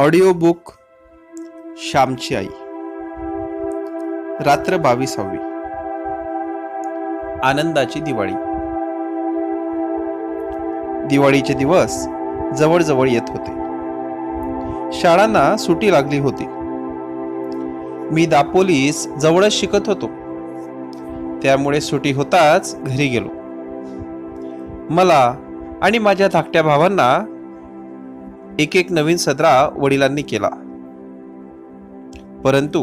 Audio book श्यामची आई. रात्र 22वी. आनंदाची दिवाळी. दिवाळीचे दिवस जवळजवळ येत होते. शाळांना सुट्टी लागली होती. मी दापोलीस जवळच शिकत होतो, त्यामुळे सुट्टी होताच घरी गेलो. मला आणि माझ्या धाकट्या भावांना एक एक नवीन सदरा वडिलांनी केला. परंतु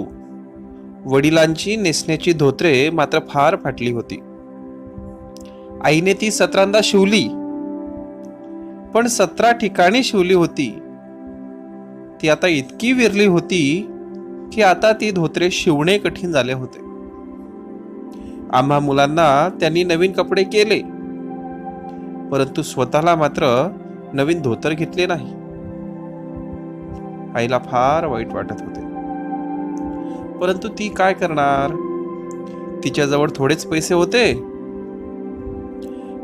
वडिलांची नेसण्याची धोतरे मात्र फार फाटली होती. आईने ती 17दा शिवली, पण 17 ठिकाणी शिवली होती. ती आता इतकी विरली होती की आता ती धोतरे शिवणे कठीण झाले होते. आम्हा मुलांना त्यांनी नवीन कपडे केले, परंतु स्वतःला मात्र नवीन धोतर घेतले नाही. आईला फार वाईट वाटत होते, परंतु ती काय करणार? तिच्याजवळ थोडेच पैसे होते.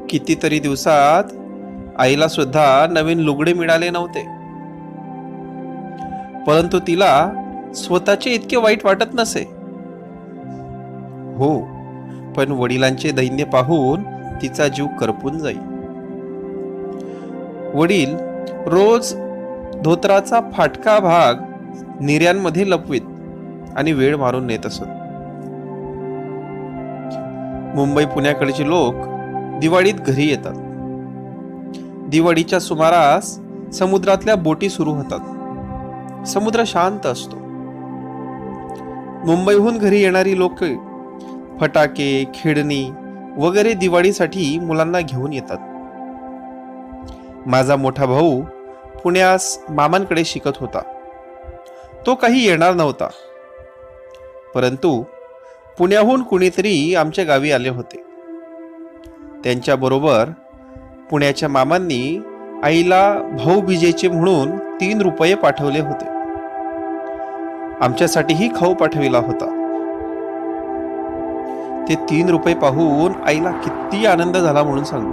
कितीतरी दिवसात आईला सुद्धा नवीन लुगडे मिळाले नव्हते. परंतु तिला स्वतःचे इतके वाईट वाटत नसे. हो, पण वडिलांचे दैन्य पाहून तिचा जीव करपून जाई. वडील रोज धोतराचा फाटका भाग निर्यांमध्ये लपवीत आणि वेळ मारून नेत असत. मुंबई पुण्याकडचे लोक दिवाळीत घरी येतात. दिवाळीच्या सुमारास समुद्रातल्या बोटी सुरू होतात. समुद्र शांत असतो. मुंबईहून घरी येणारी लोक फटाके, खेळणी वगैरे दिवाळीसाठी मुलांना घेऊन येतात. माझा मोठा भाऊ पुण्यास मामांकडे शिकत होता. तो काही येणार नव्हता, परंतु पुण्याहून कुणीतरी आमच्या गावी आले होते. त्यांच्याबरोबर पुण्याच्या मामांनी आईला भाऊबीजेचे म्हणून 3 रुपये पाठवले होते. आमच्यासाठीही खाऊ पाठविला होता. ते 3 रुपये पाहून आईला किती आनंद झाला म्हणून सांगू.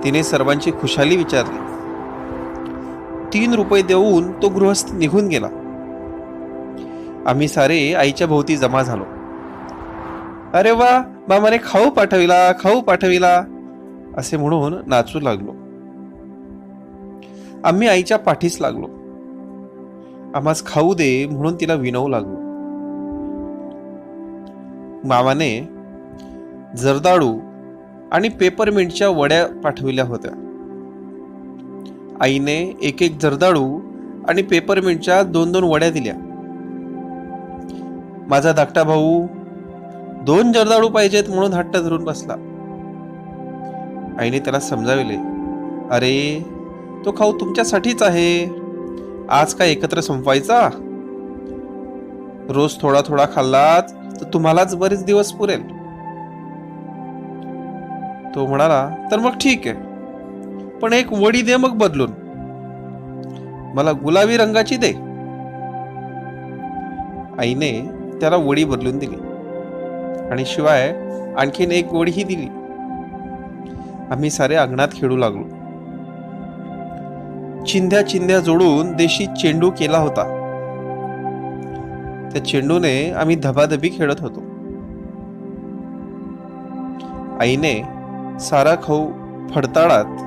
तिने सर्वांची खुशाली विचारली. 3 रुपये देऊन तो गृहस्थ निघून गेला. आम्ही सारे आईच्या भोवती जमा झालो. अरे वा, मामाने खाऊ पाठविला असे म्हणून नाचू लागलो. आम्ही आईच्या पाठीस लागलो. आम्हास खाऊ दे म्हणून तिला विनवू लागलो. मामाने जर्दाळू आणि पेपरमिंटच्या वड्या पाठविल्या होत्या. आईने एक एक जर्दाळू आणि पेपरमिंटच्या 2-2 वड्या दिल्या. माझा धाकटा भाऊ 2 जर्दाळू पाहिजेत म्हणून हट्ट धरून बसला. आईने त्याला समजाविले, अरे तो खाऊ तुमच्यासाठीच आहे. आज काय एकत्र संपवायचा? रोज थोडा थोडा खाल्लात तर तुम्हालाच बरेच दिवस पुरेल. तो म्हणाला, तर मग ठीक आहे, पण एक वडी दे मग बदलून. मला गुलाबी रंगाची दे. आईने त्याला वडी बदलून दिली आणि शिवाय आणखीन एक वडीही दिली. आम्ही सारे अंगणात खेळू लागलो. चिंध्या चिंध्या जोडून देशी चेंडू केला होता. त्या चेंडूने आम्ही धबाधबी खेळत होतो. आईने सारा खाऊ फडताळात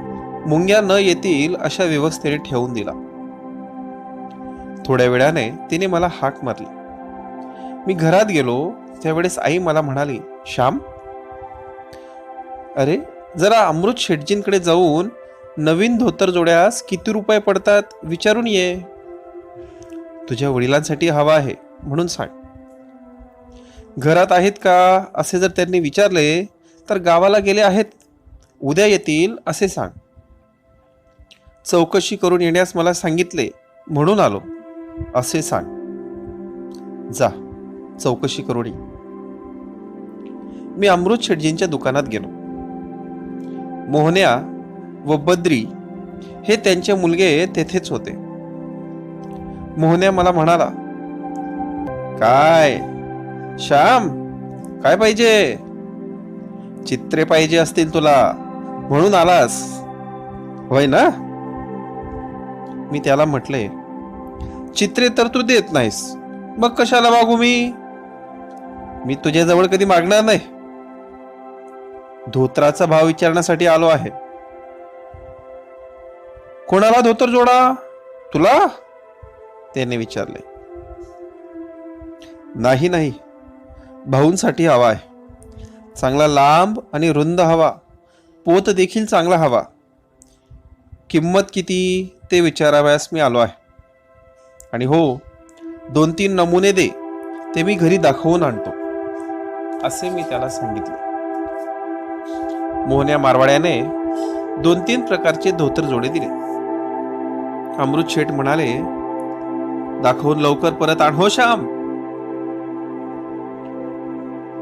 मुंग्या न येतील अशा व्यवस्थेने ठेवून दिला. थोड्या वेळाने तिने मला हाक मारली. मी घरात गेलो त्यावेळेस आई मला म्हणाली, श्याम, अरे जरा अमृत शेटजींकडे जाऊन नवीन धोतर जोड्यास किती रुपये पडतात विचारून ये. तुझ्या वडिलांसाठी हवा आहे म्हणून सांग. घरात आहेत का असे जर त्यांनी विचारले तर गावाला गेले आहेत, उद्या येतील असे सांग. चौकशी करून येण्यास मला सांगितले म्हणून आलो असे सांग. जा, चौकशी करून ये. मी अमृत शेटजींच्या दुकानात गेलो. मोहन्या व बद्री हे त्यांचे मुलगे तेथेच होते. मोहन्या मला म्हणाला, काय श्याम, काय पाहिजे? चित्रे पाहिजे असतील तुला म्हणून आलास होय ना? मी त्याला म्हटले, चित्रे तर तू देत नाहीस, मग कशाला मागू मी तुझ्याजवळ कधी मागणार नाही. धोत्राचा भाव विचारण्यासाठी आलो आहे. कोणाला धोतर जोडा? तुला? त्याने विचारले. नाही नाही, भाऊंसाठी हवा आहे. चांगला लांब आणि रुंद हवा, पोत देखील चांगला हवा. किंमत किती ते विचारावयास मी आलो आहे. आणि हो, 2-3 नमुने दे, ते मी घरी दाखवून आणतो, असे मी त्याला सांगितले. मोहन्या मारवाड्याने 2-3 प्रकारचे धोतर जोडे दिले. अमृत शेठ म्हणाले, दाखवून लवकर परत आण हो श्याम.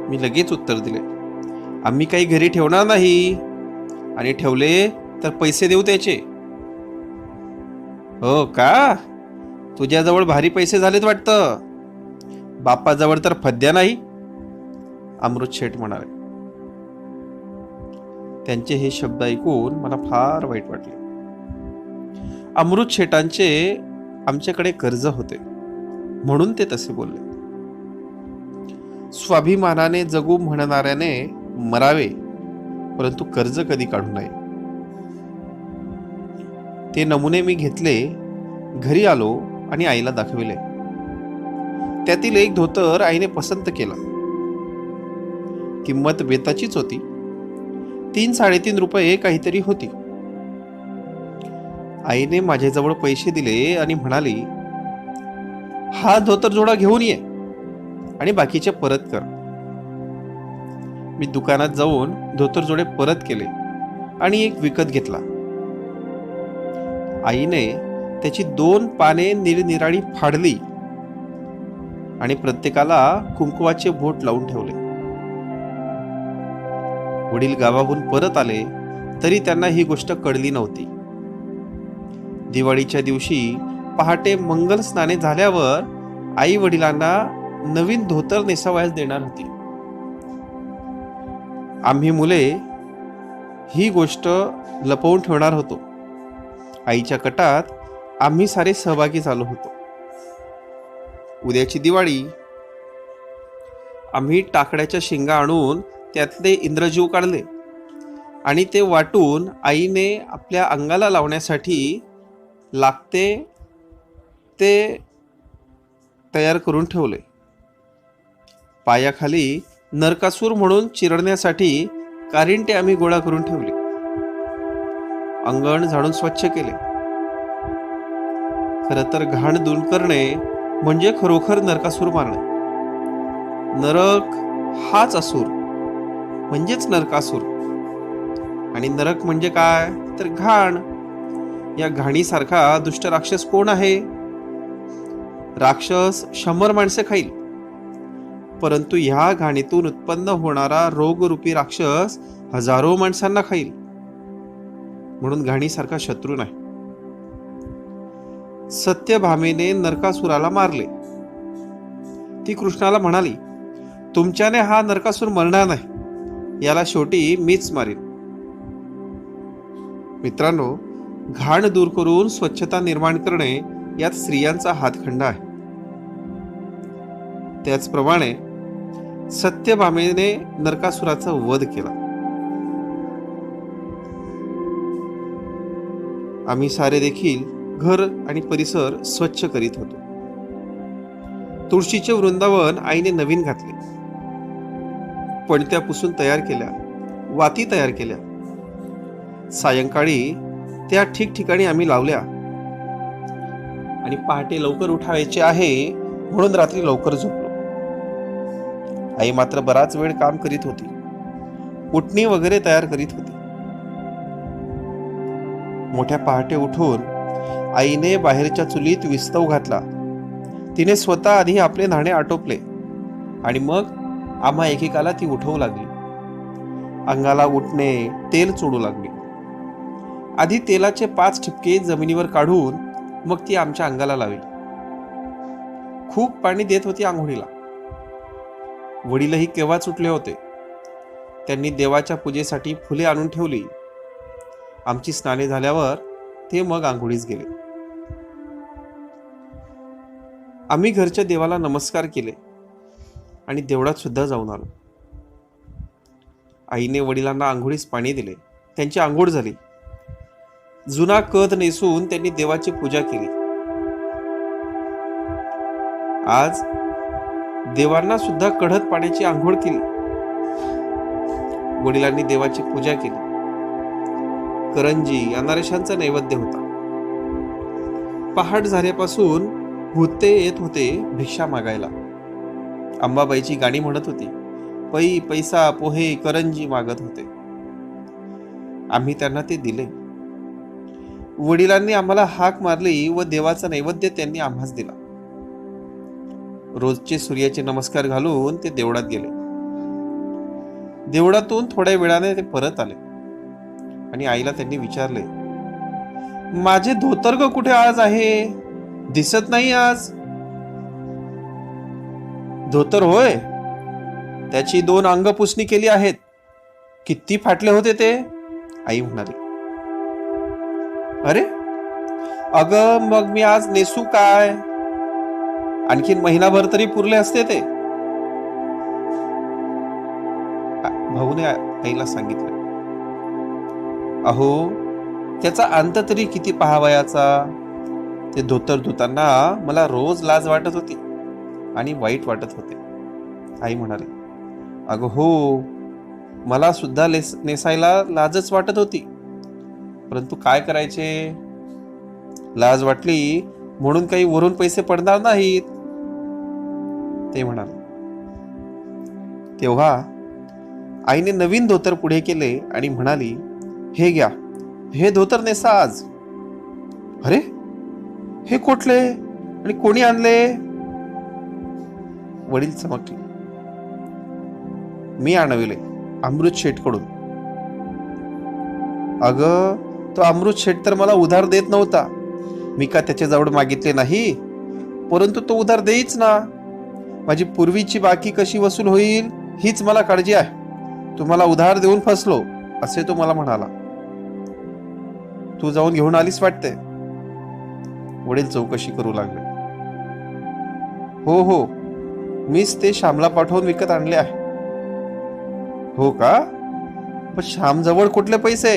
मी लगेच उत्तर दिले, आम्ही काही घरी ठेवणार नाही, आणि ठेवले तर पैसे देऊ त्याचे. हो का? तुझ्याजवळ भारी पैसे झालेत वाटतं. बापाजवळ तर फद्या नाही, अमृत शेठ म्हणाले. त्यांचे हे शब्द ऐकून मला फार वाईट वाटले. अमृत शेठांचे आमच्याकडे कर्ज होते, म्हणून ते तसे बोलले. स्वाभिमानाने जगू म्हणणाऱ्याने मरावे, परंतु कर्ज कधी काढू नये. ते नमुने मी घेतले, घरी आलो आणि आईला दाखविले. त्यातील एक धोतर आईने पसंत केला. किंमत बेताचीच होती. 3-3.5 रुपये काहीतरी होती. आईने माझ्याजवळ पैसे दिले आणि म्हणाली, हा धोतर जोडा घेऊन ये आणि बाकीचे परत कर. मी दुकानात जाऊन धोतर जोडे परत केले आणि एक विकत घेतला. आईने त्याची 2 पाने निरनिराळी फाडली आणि प्रत्येकाला कुंकवाचे बोट लावून ठेवले. वडील गावाहून परत आले तरी त्यांना ही गोष्ट कळली नव्हती. दिवाळीच्या दिवशी पहाटे मंगल स्नाने झाल्यावर आई वडिलांना नवीन धोतर नेसावयास देणार होती. आम्ही मुले ही गोष्ट लपवून ठेवणार होतो. आईच्या कटात आम्ही सारे सहभागी झालो होतो. उद्याची दिवाळी. आम्ही टाकड्याच्या शेंगा आणून त्यातले इंद्रजीव काढले आणि ते वाटून आईने आपल्या अंगाला लावण्यासाठी लागते ते तयार करून ठेवले. पायाखाली नरकासूर म्हणून चिरडण्यासाठी कारिंटे आम्ही गोळा करून ठेवले. अंगण झाडून स्वच्छ केले. खरं तर घाण दूर करणे म्हणजे खरोखर नरकासूर मारणे. नरक हाच असूर म्हणजेच नरकासूर. आणि नरक म्हणजे काय तर घाण. या घाणीसारखा दुष्ट राक्षस कोण आहे? राक्षस 100 माणसे खाईल, परंतु ह्या घाणीतून उत्पन्न होणारा रोगरूपी राक्षस हजारो माणसांना खाईल. म्हणून घाणीसारखा शत्रू नाही. सत्यभामेने नरकासुराला मारले. ती कृष्णाला म्हणाली, तुमच्याने हा नरकासूर मरणार नाही, याला शेवटी मीच मारीन. मित्रांनो, घाण दूर करून स्वच्छता निर्माण करणे यात स्त्रियांचा हातखंडा आहे. त्याचप्रमाणे सत्यभामेने नरकासुराचा वध केला. आम्ही सारे देखील घर आणि परिसर स्वच्छ करीत होतो. तुळशीचे वृंदावन आईने नवीन घातले. पणत्या पुसून तयार केल्या, वाती तयार केल्या. सायंकाळी त्या ठिकठिकाणी आम्ही लावल्या. आणि पहाटे लवकर उठायचे आहे म्हणून रात्री लवकर झोपलो. आई मात्र बराच वेळ काम करीत होती. उटणी वगैरे तयार करीत होती. मोठ्या पहाटे उठून आईने बाहेरच्या चुलीत विस्तव घातला. तिने स्वतः आधी आपले नाणे आटोपले आणि मग आम्हा एकेकाला ती उठवू लागली. अंगाला उठणे, तेल चोडू लागली. आधी तेलाचे 5 ठिपके जमिनीवर काढून मग ती आमच्या अंगाला लावली. खूप पाणी देत होती आंघोळीला. वडीलही केव्हाच उठले होते. त्यांनी देवाच्या पूजेसाठी फुले आणून ठेवली. आमची स्नाने झाल्यावर ते मग आंघोळीस गेले. आम्ही घरच्या देवाला नमस्कार केले आणि देवळात सुद्धा जाऊन आलो. आईने वडिलांना आंघोळीस पाणी दिले. त्यांची आंघोळ झाली. जुना कद नेसून त्यांनी देवाची पूजा केली. आज देवांना सुद्धा कढत पाण्याची आंघोळ केली. वडिलांनी देवाची पूजा केली. करंजी अनारशांचा नैवेद्य होता. पहाट झाल्यापासून भूते येत होते भिक्षा मागायला. अंबाबाईची गाणी म्हणत होती. पै पैसा पोहे करंजी मागत होते. आम्ही त्यांना ते दिले. वडिलांनी आम्हाला हाक मारली व देवाचा नैवेद्य त्यांनी आम्हास दिला. रोजचे सूर्याचे नमस्कार घालून ते देवळात गेले. देवळातून थोड्या वेळाने ते परत आले आणि आईला त्यांनी विचारले, माझे धोतर ग कुठे आज आहे? दिसत नाही आज. धोतर होय, त्याची 2 अंगपुसणी केली आहेत. किती फाटले होते ते? आई म्हणाली. अरे अग, मग मी आज नेसू काय? आणखीन महिनाभर तरी पुरले असते ते. भाऊने आईला सांगितलं, अहो त्याचा अंत तरी किती पाहावयाचा. ते धोतर धुताना मला रोज लाज वाटत होती आणि वाईट वाटत होते. आई म्हणाली, अगं हो, मला सुद्धा नेसायला लाजच वाटत होती, परंतु काय करायचे? लाज वाटली म्हणून काही वरून पैसे पडणार नाहीत, ते म्हणाले. तेव्हा आईने नवीन धोतर पुढे केले आणि म्हणाली, हे घ्या, हे धोतर नेसा आज. अरे हे कुठले आणि कोणी आणले? वडील चमकले. मी आणविले अमृत शेठकडून. अगं, तो अमृत शेठ तर मला उधार देत नव्हता. मी का त्याच्याजवळ मागितले नाही, परंतु तो उधार देईच ना. माझी पूर्वीची बाकी कशी वसूल होईल हीच मला काळजी आहे. तुम्हाला उधार देऊन फसलो असे तो मला म्हणाला. तू जाऊन घेऊन आलीस वाटते. वडील चौकशी करू लागले. हो हो, मीच ते श्यामला पाठवून विकत आणले आहे. हो का? पण श्याम जवळ कुठले पैसे?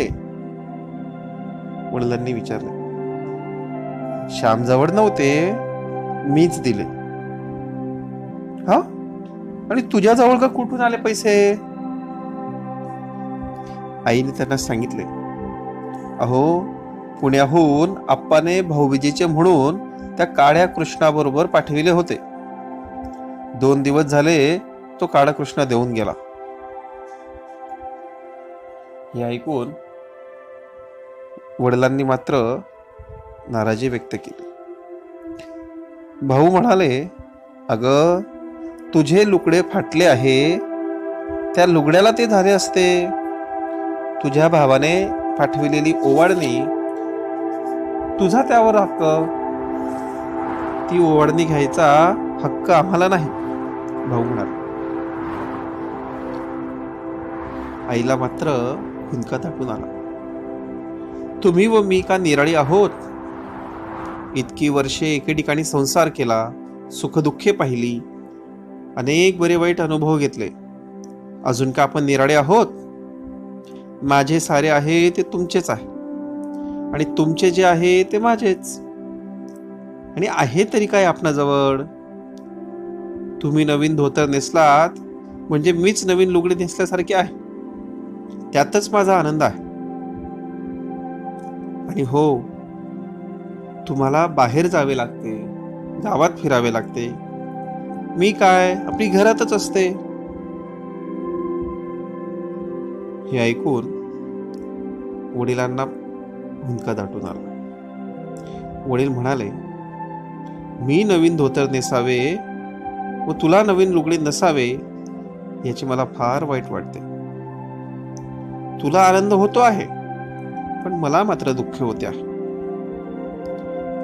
वडिलांनी विचारले. श्याम जवळ नव्हते, मीच दिले. हा, आणि तुझ्या जवळ का कुठून आले पैसे? आईने त्यांना सांगितले, अहो पुण्याहून आप्पाने भाऊबीजेचे म्हणून त्या काळ्या कृष्णाबरोबर पाठविले होते. 2 दिवस झाले तो काळा कृष्णा देऊन गेला. हे ऐकून वडिलांनी मात्र नाराजी व्यक्त केली. भाऊ म्हणाले, अगं तुझे लुगडे फाटले आहे, त्या लुगड्याला ते झाले असते. तुझ्या भावाने पाठविलेली ओवाळणी, तुझा त्यावर हक्क. ती ओवाळणी घ्यायचा हक्क आम्हाला नाही, भाऊ म्हणाला. आईला मात्र हुंदका दाटून आला. तुम्ही व मी का निराळी आहोत? इतकी वर्षे एके ठिकाणी संसार केला, सुखदुःखे पाहिली, अनेक बरे वाईट अनुभव घेतले. अजून का आपण निराळे आहोत? माझे सारे आहे ते तुमचेच आहे आणि तुमचे जे आहे ते माझेच. आणि आहे तरी काय आपणाजवळ? तुम्ही नवीन धोतर नेसलात म्हणजे मीच नवीन लुगडे नेसल्यासारखे आहे. त्यातच माझा आनंद आहे. आणि हो, तुम्हाला बाहेर जावे लागते, गावात फिरावे लागते. मी काय, आपली घरातच असते. हे ऐकून वडिलांना हुंदका दाटून आला. वडील म्हणाले, मी नवीन धोतर नेसावे व तुला नवीन लुगडे नसावे याची मला फार वाईट वाटते. तुला आनंद होतो आहे, पण मला मात्र दुःख होते आहे.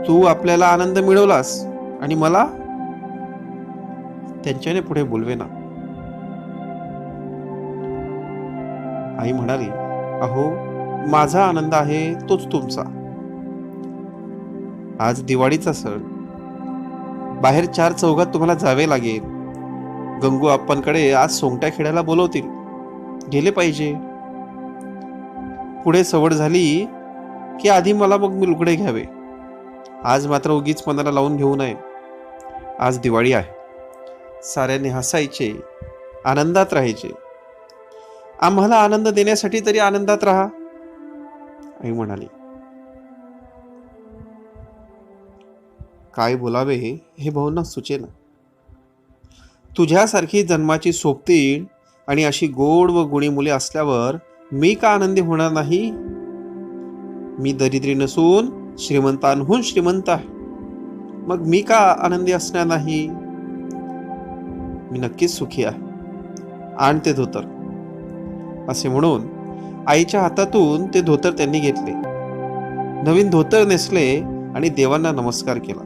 तू आपल्याला आनंद मिळवलास आणि मला त्यांच्याने पुढे बोलवेना. आई म्हणाली, अहो माझा आनंद आहे तोच तुमचा. आज दिवाळीचा सण, बाहेर 4 चौघात तुम्हाला जावे लागेल. गंगू आप्पांकडे आज सोंगट्या खेळायला बोलवतील, गेले पाहिजे. पुढे सवड झाली की आधी मला मग मी लुगडे घ्यावे. आज मात्र उगीच मनाला लावून घेऊ नये. आज दिवाळी आहे. साऱ्यांनी हसायचे, आनंदात राहायचे. आम्हाला आनंद देण्यासाठी तरी आनंदात राहा, आई म्हणाली. काय बोलावे हे भाऊंना सुचेना. तुझ्यासारखी जन्माची सोबतीण आणि अशी गोड व गुणी मुले असल्यावर मी का आनंदी होणार नाही? मी दरिद्री नसून श्रीमंतांहून श्रीमंत आहे, मग मी का आनंदी असणार नाही? मी नक्कीच सुखी आहे. आण ते धोतर, असे म्हणून आईच्या हातातून ते धोतर त्यांनी घेतले. नवीन धोतर नेसले आणि देवांना नमस्कार केला.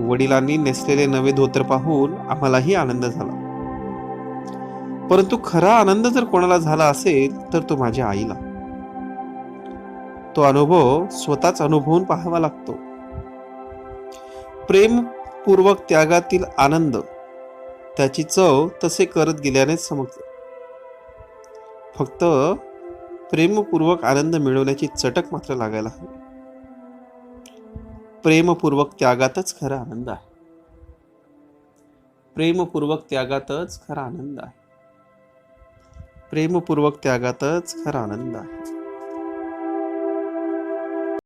वडिलांनी नेसलेले नवे धोतर पाहून आम्हालाही आनंद झाला. परंतु खरा आनंद जर कोणाला झाला असेल तर तो माझ्या आईला. तो अनुभव स्वतःच अनुभवून पाहावा लागतो. प्रेमपूर्वक त्यागातील आनंद, त्याची चव तसे करत गेल्यानेच समजते. फक्त प्रेमपूर्वक आनंद मिळवण्याची चटक मात्र लागायला हवी. प्रेमपूर्वक त्यागातच खरा आनंद आहे. प्रेमपूर्वक त्यागातच खरा आनंद आहे. प्रेमपूर्वक त्यागातच खरा आनंद आहे.